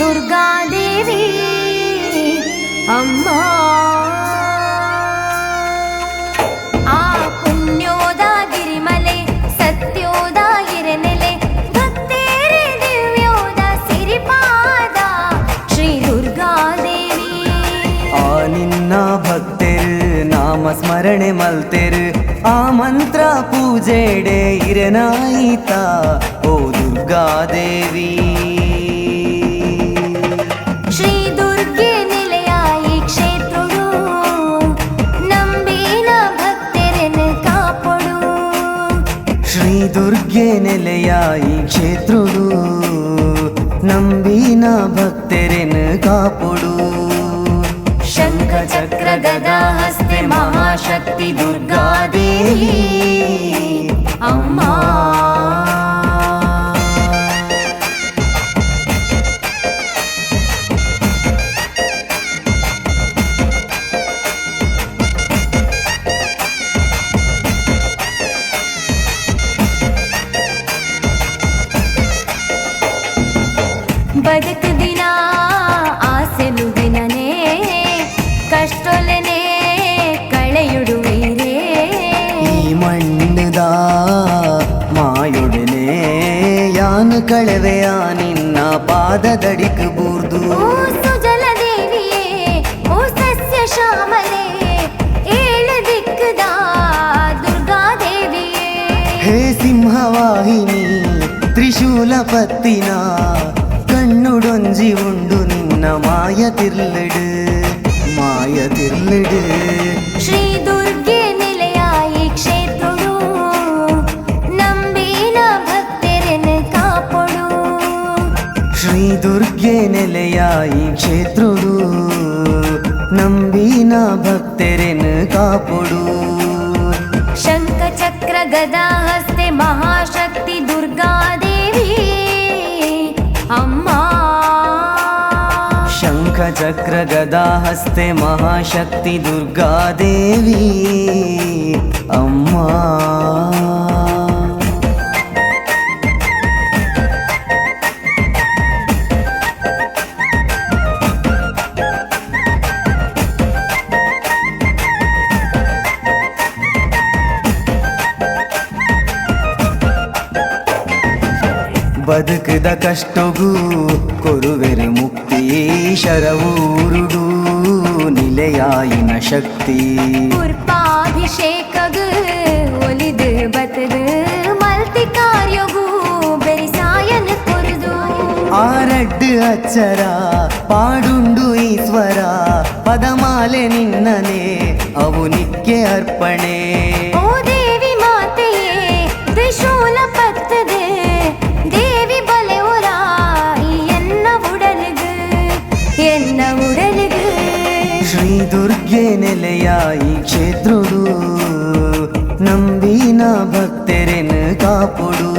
ದುರ್ಗಾದೇವಿ ಅಮ್ಮ. ಆ ಪುಣ್ಯೋದ ಗಿರಿಮಲೆ ಸತ್ಯೋದ ಇರೆನೆಲೆ ಭಕ್ತೇರೆ ದಿವ್ಯೋದ ಸಿರಿಪಾದ ಶ್ರೀ ದುರ್ಗಾದೇವಿ. ಆ ನಿನ್ನ ಭಕ್ತರು ನಾಮ ಸ್ಮರಣೆ ಮಲ್ತೆರು ಆ ಮಂತ್ರ ಪೂಜೆಡೆ ಇರನಾಯಿತ ಓ ದುರ್ಗಾದೇವಿ. ಶ್ರೀ ದುರ್ಗೆ ನಿಲಯ ಈ ಕ್ಷೇತ್ರಡು ನಂಬಿನ ಭಕ್ತರನ್ನು ಕಾಪಡು. ಶ್ರೀ ದುರ್ಗೆ ನೆಲೆಯ ಈ ಕ್ಷೇತ್ರಡು ನಂಬಿನ ಭಕ್ತರನ್ನು ಕಾಪಡು. ಶಂಖ ಚಕ್ರ ಗದಾ ಹಸ್ತೆ ಮಹಾಶಕ್ತಿ ದುರ್ಗಾದೇವಿ ಅಮ್ಮ. ಬದುಕು ದಿನ ಆಸೆಲು ದಿನನೇ ಕಷ್ಟೊಲೆನೆ ಕಳೆಯುಡುವೀರೇ. ಈ ಮಣ್ಣದ ಮಾಯೊಡನೆ ಯಾನು ಕಳೆವೆಯ ನಿನ್ನ ಪಾದದಡಿಕ ಬೂರ್ದು. ಓ ಸುಜಲ ದೇವಿಯೇ ಓ ಸಸ್ಯ ಶ್ಯಾಮಲೆ ಏಳು ದಿಕ್ಕದ ದುರ್ಗಾದೇವಿಯೇ. ಹೇ ಸಿಂಹವಾಹಿನಿ ತ್ರಿಶೂಲ ಪತ್ತಿನ ಕಣ್ಣುಡೊಂಜಿ ಉಂಡು ನಿನ್ನ ಮಾಯ ತಿರ್ಲಿಡು ಮಾಯ ತಿರ್ಲಿಡು. ಶ್ರೀ ದುರ್ಗೆ ನಿಲಯ ಈ ಕ್ಷೇತ್ರಡು ನಂಬಿನ ಭಕ್ತರನ್ನು ಕಾಪಡು. ಶ್ರೀ ದುರ್ಗೆ ನೆಲೆಯ ಈ ಕ್ಷೇತ್ರಡು ನಂಬಿನ ಭಕ್ತರನ್ನು ಕಾಪಡು. ಶಂಖ ಚಕ್ರ ಗದಾ ಹಸ್ತೆ ಮಹಾಶಕ್ತಿ ದುರ್ಗಾದೇವಿ ಅಮ್ಮ. ಶಂಖ ಚಕ್ರ ಗದಾ ಹಸ್ತೆ ಮಹಾಶಕ್ತಿ ದುರ್ಗಾದೇವಿ ಅಮ್ಮ. ಬದುಕದ ಕಷ್ಟಗೂ ಕೊರುವೆರೆ ಮುಕ್ತಿ ಶರವೂರುಡು ನಿಲೆಯಾಯಿನ ಶಕ್ತಿ. ಪುರ್ಪಾಭಿಷೇಕಗು ಒಲಿದು ಬತದು ಮಲ್ತಿ ಕಾರ್ಯಗೂ ಬೆರಿಸಾಯನ ಕೊರುದು. ಆರಡ್ಡು ಅಚ್ಚರ ಪಾಡುಂಡು ಈಶ್ವರ ಪದಮಾಲೆ ನಿನ್ನನೆ ಅವು ನಿಕ್ಕೆ ಅರ್ಪಣೆ. ಓ ದೇವಿ ಮಾತೆಯೇ ತ್ರಿಶೂಲ ಪತ್ತದೆ ದೇವಿ ಬಲೆವರ ಎನ್ನ ಉಡಲುಗು ಎನ್ನ ಉಡಲುಗು. ಶ್ರೀ ದುರ್ಗೆ ನೆಲೆಯ ಈ ಕ್ಷೇತ್ರಡು ನಂಬಿನ ಭಕ್ತರನ್ನು ಕಾಪಡು.